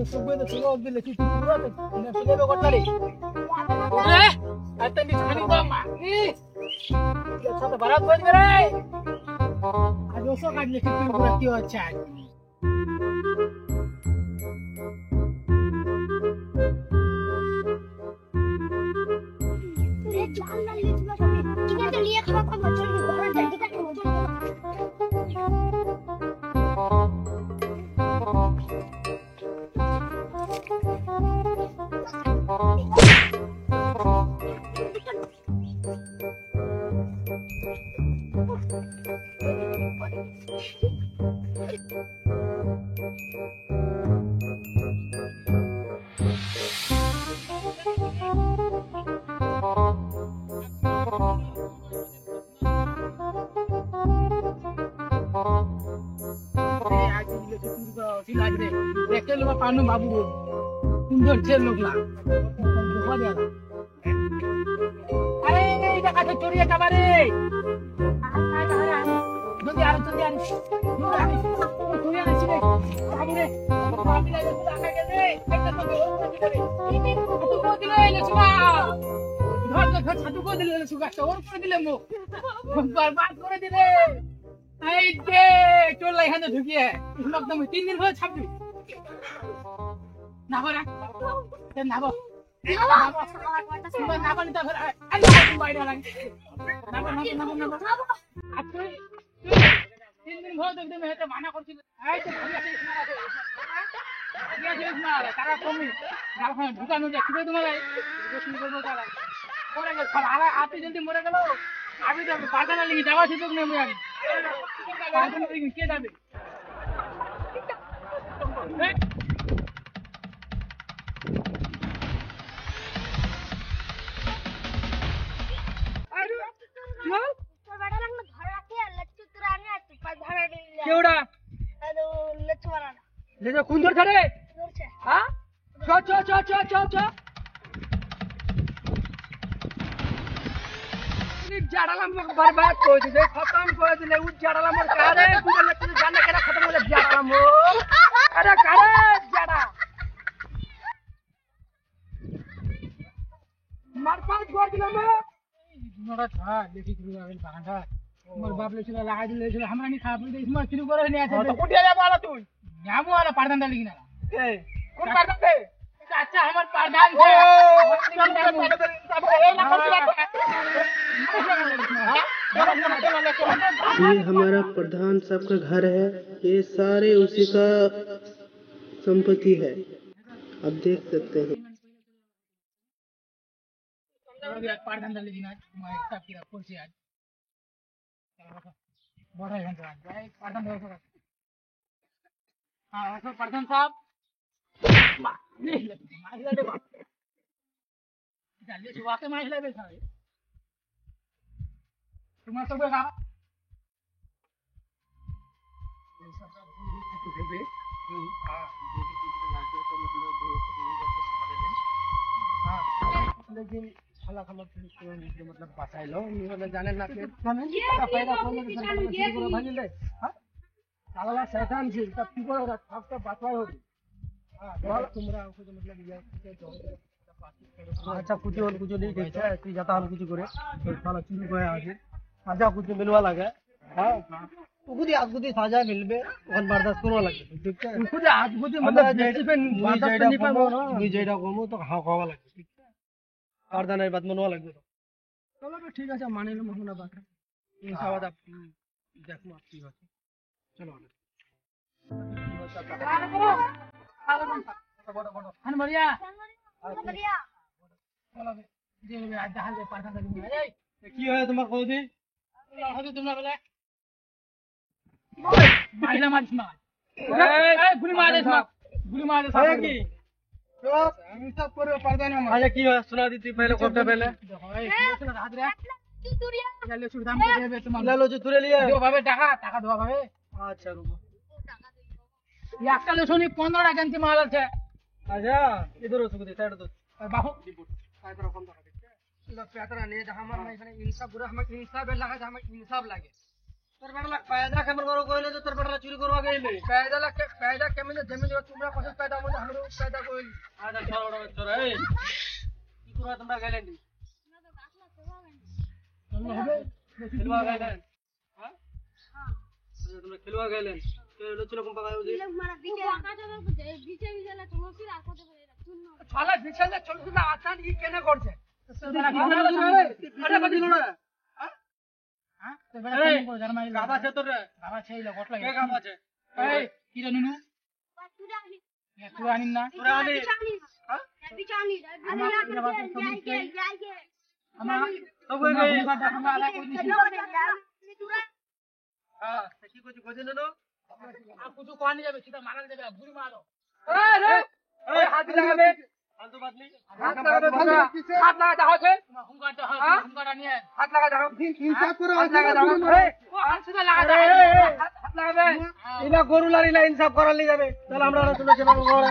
सुबह तो सुबह उठ के लेके पूरा ने सुबह में कोटला रे अरे अतनी खानी बा मानी ये सब बारात बज गए आज ओसो काट लेके पूरा क्यों अच्छा है ये जान ना ले तुम्हारा किधर तो लिए खड़ा था बच्चों ने बाहर जल्दी का पानु बाबू सुंदर छे लोगला देखा दे अरे इधर काटे चोरी है कबारे जल्दी आ चोरी आ चोरी आ छिले बाबू रे बाबू ले पूरा खा के दे एक तो को दिले लछुआ घर छातु को दिले लछुआ और कर दिले मो बर्बाद कर दिले आई दे चोर लाई हां ढुकी है एकदम 3 दिन हो छापी नाबरा ते नाबो नाबो नाबो निता फिर अल्लाह बाई डाला नाबो आज 3 दिन हो एकदम हेते माना करছিল এই তো ইসমারা তারা কমি গালখানে ঢুকানো যায় কিভাবে তোমার গোসল করব তারা পরে গেল খালা আপনি জলদি মরে গেল আমি তো পাগলা লাগি যাওয়া সুযোগ নেই আমি পাগলা লাগি কে যাবে केवड़ा अरे लचवारा ले जा कुंदर छड़े दूर से हां च नी जाड़ाला मग बर्बाद कर दे खत्म कर दे उ जाड़ाला मर का रे तू लट्टू जान के खत्म हो जाड़ाला मो अरे करे जाड़ा मार पास कर दिले में नोड़ा था लेके गुरु आवेल बांधा मोर बाप ले चला लगा दिले चला हमरा नहीं खा दे इसमें शुरू करे नहीं आते तो कुटिया जा वाला तू नामो वाला प्रधान दा लिखना ए कौन प्रधान थे अच्छा हमर प्रधान थे ये हमारा प्रधान सबका घर है ये सारे उसी का संपत्ति है आप देख सकते हैं प्रधान दा लिखना मैं सब की कुर्सी आज बड़ा है भाई प्रधान साहब हां ऐसा प्रधान साहब नहीं महिला दे बाप जल्दी सुबह के महिला बे सारे तुम्हारा सब का लेकिन साला खलक मतलब बचाई लो मतलब जाने ना के पैदा को भागी ले हां साला शैतान छी तब की करो सब तो बचवाई होगी हां तुमरा को मतलब ये अच्छा कुछ नहीं ठीक है तू जाता हम कुछ करे तो साला चुरी गया आज आजा कुछ मिलवा लगे हां तो खुद साजा मिलबे और बर्दाश्त करवा लगे ठीक है खुद आज खुद मतलब जैसे पे बर्दाश्त नहीं पाबो ना दुई जेडा कमो तो हां खावा लगे ठीक है प्रधान बात मनवा लगे तो चलो बे ठीक है माने लो हमरा बात इंशाल्लाह आप देखो आप की बात चलो हन बढ़िया बढ़िया चलो जे आज जहां जे प्रधान दा ए की है तुम्हार कोदी हदे तुमरा बोले महिला मारिस मार ए गुली मार दे है की तो हम सब पर प्रधान में अच्छा की है सुना दी थी पहले कोटा पहले देखो ए सुना हाथ रे तू दूरिया ले सुधाम के देबे तुम ले लो जो तुरे लिए दो भावे टाका दो भावे अच्छा रुको ये একটা লেসনি 15 টাকা কেনতে মাল আছে अच्छा इधर हो सकते साइड दो বাহু काय तर कोण ठीक है लो प्यातरा ने जहां हमर नहीं इनसाफ बुरा हम इंसाफ लगा हम इंसाफ लागे তোর বেটা কায়দা কেমন করো কইলে তো তোর বেটা চুরি করবা গেলে কায়দা কেমন জমি দেব তোমরা কত কায়দা বলে আমরা কায়দা কইল আদা চল ওড়া চল এই কি করবা তোমরা গেলে নি তোমরা হবে খেলবা গেলেন হ্যাঁ তোমরা খেলবা গেলেন চলো চলো কোন পাকায় ये लोग हमारा बीचे बीचे बीचे तुम फिर आको तो सुनो শালা বিছালে চলতে না আসান ই কেন করছে আরে বাজি লোড়া হ্যাঁ তো বেটা কেন করে জানা মারি গাবা আছে তোর গাবা আছে এই লগট লাগে কে গাবা আছে এই কি রে নুনু तुरानी তুরানি না তুরানি হ্যাঁ बिचानी जाके আমা তো কই গই আমরা আলা কই দিছি হ্যাঁ কি কইছি কইছি নুনু আর কিছু কোয়ানি যাবে সিধা মারা যাবে গুলি মারো এই রে এই হাত লাগাবে ফালতু বাত নেই হাত লাগাবে হাত লাগা দাও আছে হুঙ্গার দাও হুঙ্গার নিয়ে হাত লাগা দাও ইনসাফ করো হাত লাগা দাও ও হাত সিধা লাগা দাও হাত লাগাবে ইলা গরুলার ইলা ইনসাফ করালি যাবে চল আমরা চলে যাবো ঘরে